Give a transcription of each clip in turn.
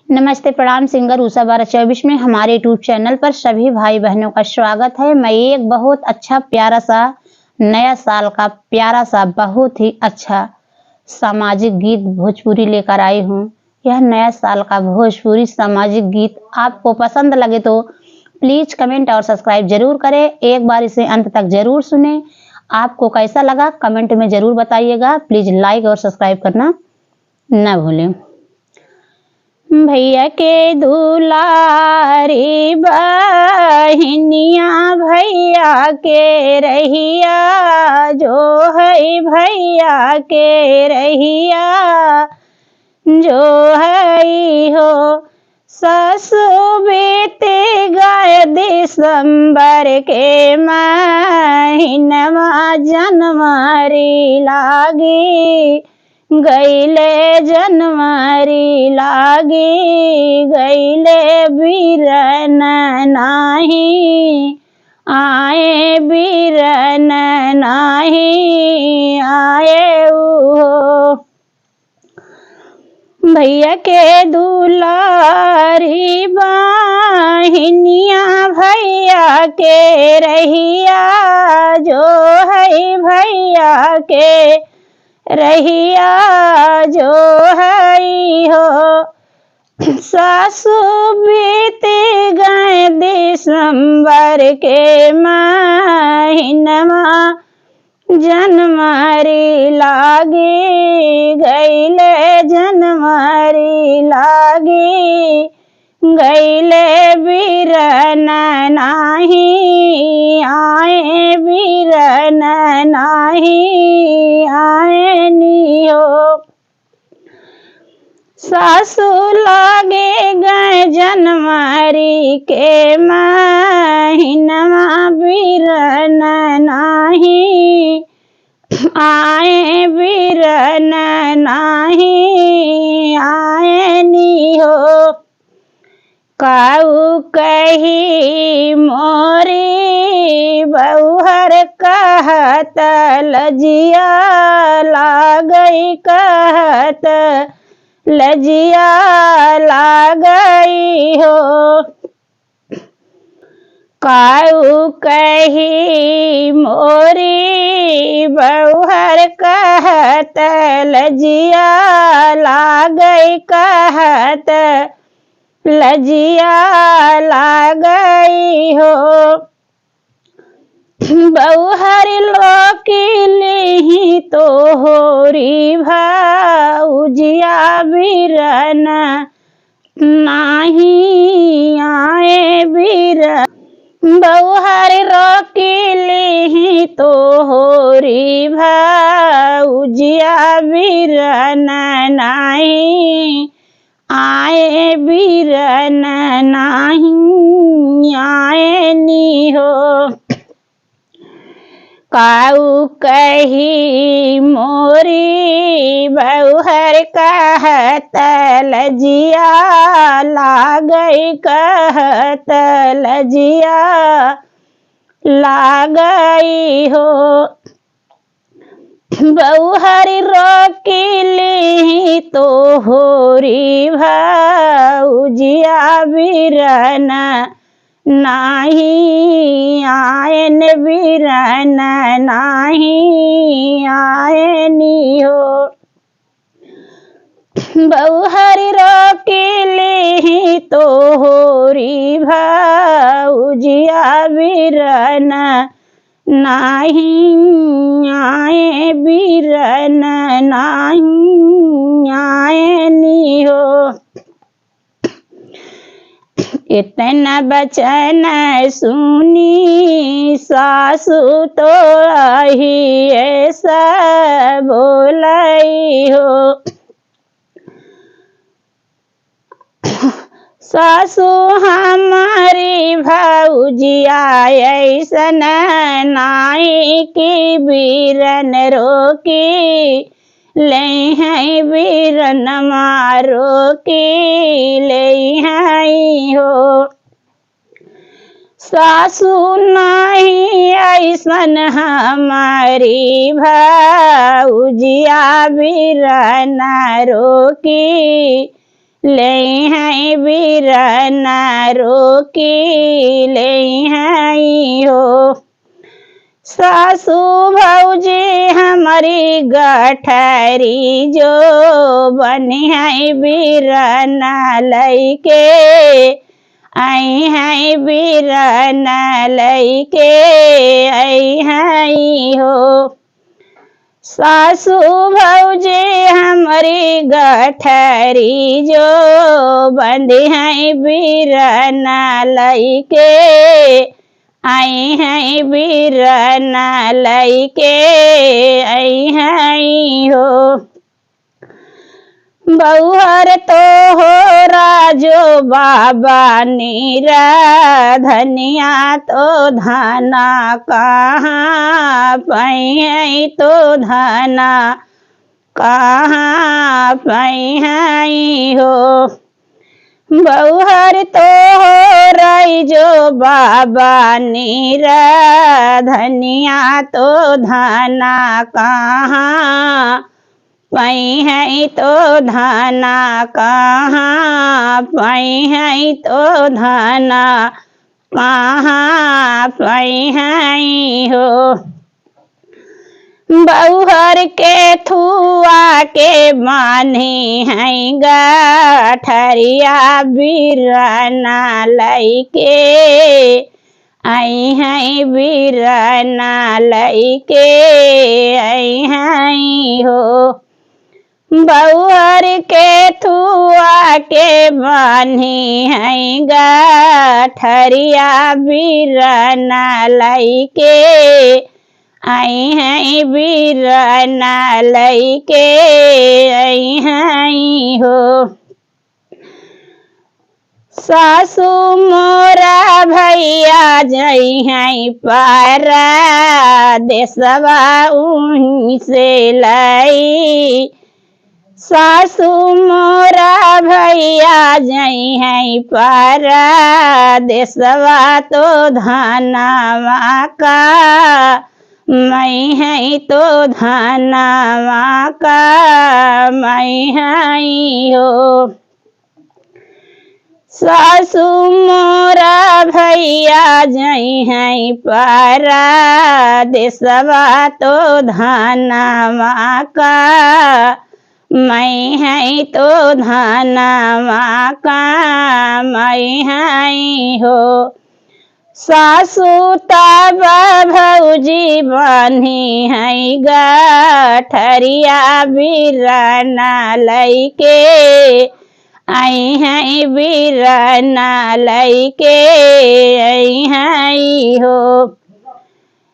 नमस्ते, प्रणाम। सिंगर उषा 1224 में हमारे यूट्यूब चैनल पर सभी भाई बहनों का स्वागत है। मैं एक बहुत अच्छा प्यारा सा नया साल का प्यारा सा बहुत ही अच्छा सामाजिक गीत भोजपुरी लेकर आई हूँ। यह नया साल का भोजपुरी सामाजिक गीत आपको पसंद लगे तो प्लीज कमेंट और सब्सक्राइब जरूर करें। एक बार इसे अंत तक जरूर सुने। आपको कैसा लगा कमेंट में जरूर बताइएगा। प्लीज लाइक और सब्सक्राइब करना न भूलें। भैया के दुलारी बहिनिया भैया के रहिया जो है भैया के रहिया जो है हो ससु बीते गए दिसंबर के महीनमा जनवरी लागी गईले जनवरी लागी गईले बीरन नाही आए बीरन नाही आए हो भैया के दुलारी बहिनिया भैया के रहिया जो है भैया के रहिया जो है हो सासु बीते गए दिसंबर के महीनमा जनवरी लागी गईले जनवरी लागी गईले बीरन नाही आए बीरन नाही आए नियो सासु लागे गए जनवरी के महीनमा बीरन नाही आए बीरन नाही आए नियो काऊ कही मोरी बहुहर कहत लजिया लागई कहत लजिया लागई हो काऊ कही मोरी बहुहर कहत लजिया लागई कहत लजिया लागई हो बहुहर लोकिली तो होरी भौजिया बीरन नाही आए बीरन बहुहर रोकिली तो होरी भौजिया बीरन नाही आए बीरन नाही आए नी हो काऊ कही मोरी बहुहर कहत लजिया लागई कहत लजिया लागई हो बहुहर रोकिली तो होरी भौजिया बीरन नाही आयन बीरन नाही आयनी हो बहुहर रोकिली तो होरी भौजिया बीरन नाही आए बीरन नाही आयनी हो इतना बचन सुनी सासु तो ही ऐसा बोलाई हो सासु हमारी भौजिया ऐसन नाई की बीरन रोकी ले हैं बीरन मारो की ले हैं हो सासु नहीं ऐसन हमारी भौजिया बीरन रोकी ले हैं बीरना रोकी ले हैं हो। सासू भौजी हमारी गठरी जो बनी है बीरना लैके आई है बीरना लैके आई है हो। सासू भौजी हमारी गठरी जो बंदी है बीरना लैके आई है बीरना लैके आई है हो। बहुहर तो हो राजो बाबा नीरा धनिया तो धाना कहाँ पाई तो धाना कहाँ पाई हो। बहुहर तो हो राजो बाबा नीरा धनिया तो धाना कहाँ पाई है तो धाना कहाँ पाई है तो धाना कहाँ पाई है हो। बहुहर के थुआ के मानी है गठरिया बीरना लैके आई है बीरना लैके आई है हो। बहुहर के थुआ के बानी है गठरिया बीरना लैके आई है बीरना लैके आई है हो। सासू मोरा भैया जई है पारा देशवा उन्हीं से लाई। सासू मोरा भैया जई है पारा देशवा तो धनवा का मैं है तो धनवा का मैं है हो। सासू मोरा भैया जई है पारा देशवा तो धनवा का मैं है तो धनवा का मैं है हो। सासू तब भौजी बनी है गठरिया बीरना लैके आई है बीरना लैके आई है हो।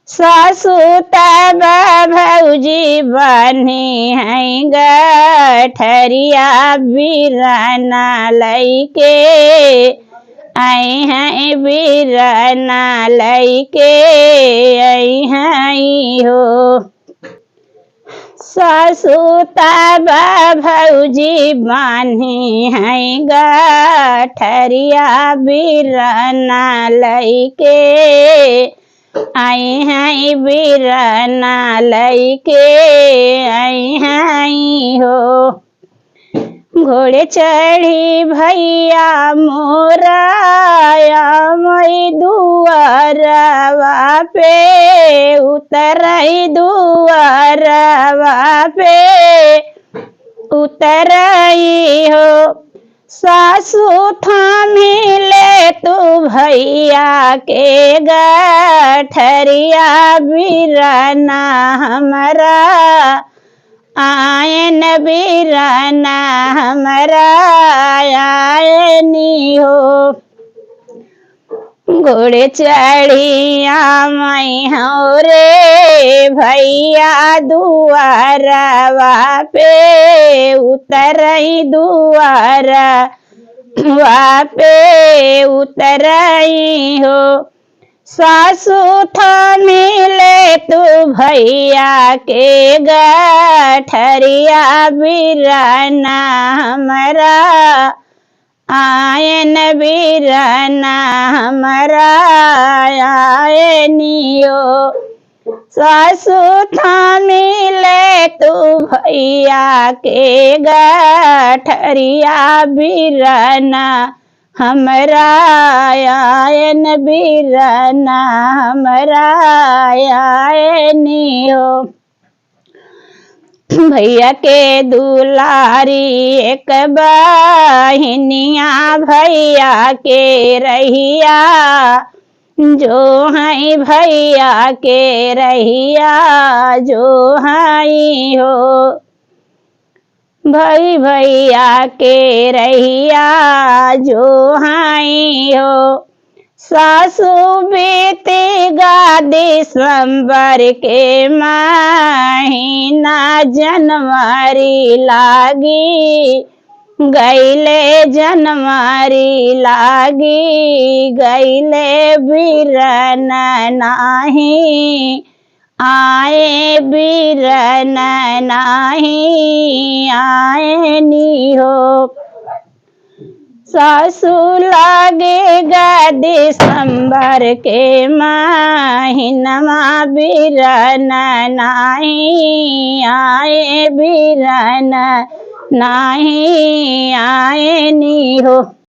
सासू तब भौजी बनी है गठरिया बीरना लैके आई है बीरना लैके आई है हो। सासू तब भौजी बनी है गठरिया बीरना लैके आई है बीरना लैके आई है हो। घोड़े चढ़ी भैया मोराया मई दुआरवा पे उतरई दुआरवा पे उतरई हो। सासू थामी ले तू भैया के गठरिया बीरना हमरा आयन बीरना हमरा आयनी हो। घोड़े चढ़िया मैं हो रे भैया दुआरवा पे उतरई दुआरवा पे उतरई हो। सासू थामी ले तू भैया के गठरिया बीरना हमरा आयन बीरना हमरा आयनियो। सासु थामिले तू भैया के गठरिया बिरना हमरा आयन बिरना हमरा आयनी हो। भैया के दुलारी एक बहिनिया भैया के रहिया जो हैं भैया के रहिया जो हैं हो। भैया के रहिया जो हैं हो। सासु बेटे गा दिसंबर के महीना जनवरी लागी गईले जनवरी लागी गईले बिरन नाही आए बिरन नाही आए नी हो। सासु लागेगा दिसंबर के महीनमा बिरन नाही आए बिरन नाही आए नी हो।